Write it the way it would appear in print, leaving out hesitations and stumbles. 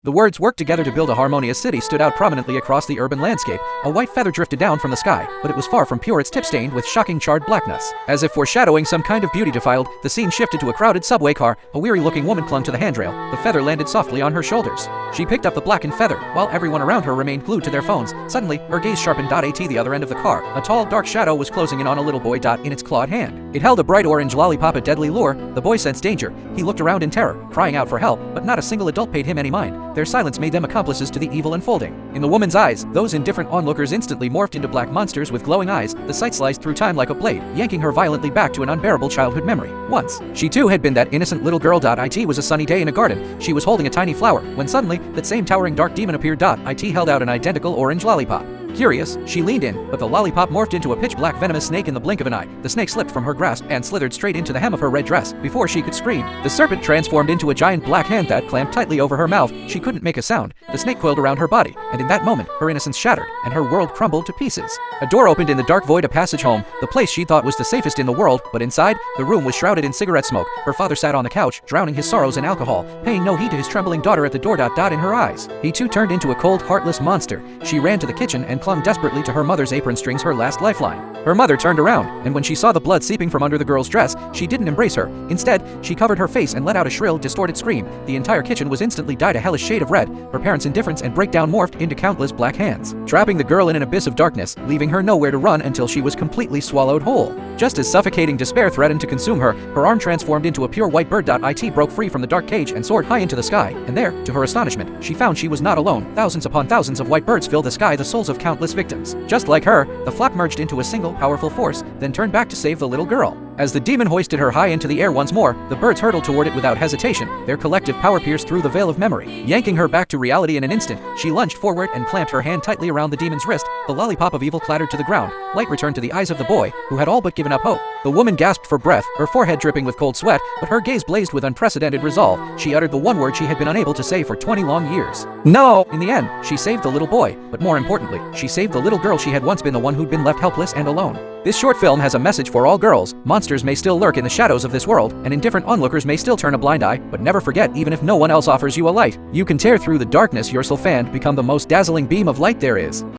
The words "work together to build a harmonious city" stood out prominently across the urban landscape. A white feather drifted down from the sky, but it was far from pure, its tip stained with shocking charred blackness. As if foreshadowing some kind of beauty defiled, the scene shifted to a crowded subway car. A weary-looking woman clung to the handrail. The feather landed softly on her shoulders. She picked up the blackened feather, while everyone around her remained glued to their phones. Suddenly, her gaze sharpened. At the other end of the car, a tall, dark shadow was closing in on a little boy. In its clawed hand, it held a bright orange lollipop, a deadly lure. The boy sensed danger. He looked around in terror, crying out for help, but not a single adult paid him any mind. Their silence made them accomplices to the evil unfolding. In the woman's eyes, those indifferent onlookers instantly morphed into black monsters with glowing eyes. The sight sliced through time like a blade, yanking her violently back to an unbearable childhood memory. Once, she too had been that innocent little girl. It was a sunny day in a garden. She was holding a tiny flower, when suddenly, that same towering dark demon appeared. It held out an identical orange lollipop. Curious, she leaned in, but the lollipop morphed into a pitch-black venomous snake in the blink of an eye. The snake slipped from her grasp and slithered straight into the hem of her red dress. Before she could scream, the serpent transformed into a giant black hand that clamped tightly over her mouth. She couldn't make a sound. The snake coiled around her body, and in that moment, her innocence shattered, and her world crumbled to pieces. A door opened in the dark void, a passage home, the place she thought was the safest in the world, but inside, the room was shrouded in cigarette smoke. Her father sat on the couch, drowning his sorrows in alcohol, paying no heed to his trembling daughter at the door. In her eyes, he too turned into a cold, heartless monster. She ran to the kitchen and clung desperately to her mother's apron strings, her last lifeline. Her mother turned around, and when she saw the blood seeping from under the girl's dress, she didn't embrace her. Instead, she covered her face and let out a shrill, distorted scream. The entire kitchen was instantly dyed a hellish shade of red. Her parents' indifference and breakdown morphed into countless black hands, trapping the girl in an abyss of darkness, leaving her nowhere to run until she was completely swallowed whole. Just as suffocating despair threatened to consume her, her arm transformed into a pure white bird. It broke free from the dark cage and soared high into the sky, and there, to her astonishment, she found she was not alone. Thousands upon thousands of white birds filled the sky, the souls of countless victims. Just like her, the flock merged into a single, powerful force, then turned back to save the little girl. As the demon hoisted her high into the air once more, the birds hurtled toward it without hesitation. Their collective power pierced through the veil of memory, yanking her back to reality in an instant. She lunged forward and clamped her hand tightly around the demon's wrist. The lollipop of evil clattered to the ground. Light returned to the eyes of the boy, who had all but given up hope. The woman gasped for breath, her forehead dripping with cold sweat, but her gaze blazed with unprecedented resolve. She uttered the one word she had been unable to say for 20 long years. No! In the end, she saved the little boy, but more importantly, she saved the little girl she had once been, the one who'd been left helpless and alone. This short film has a message for all girls. Monsters may still lurk in the shadows of this world, and indifferent onlookers may still turn a blind eye, but never forget, even if no one else offers you a light, you can tear through the darkness yourself and become the most dazzling beam of light there is.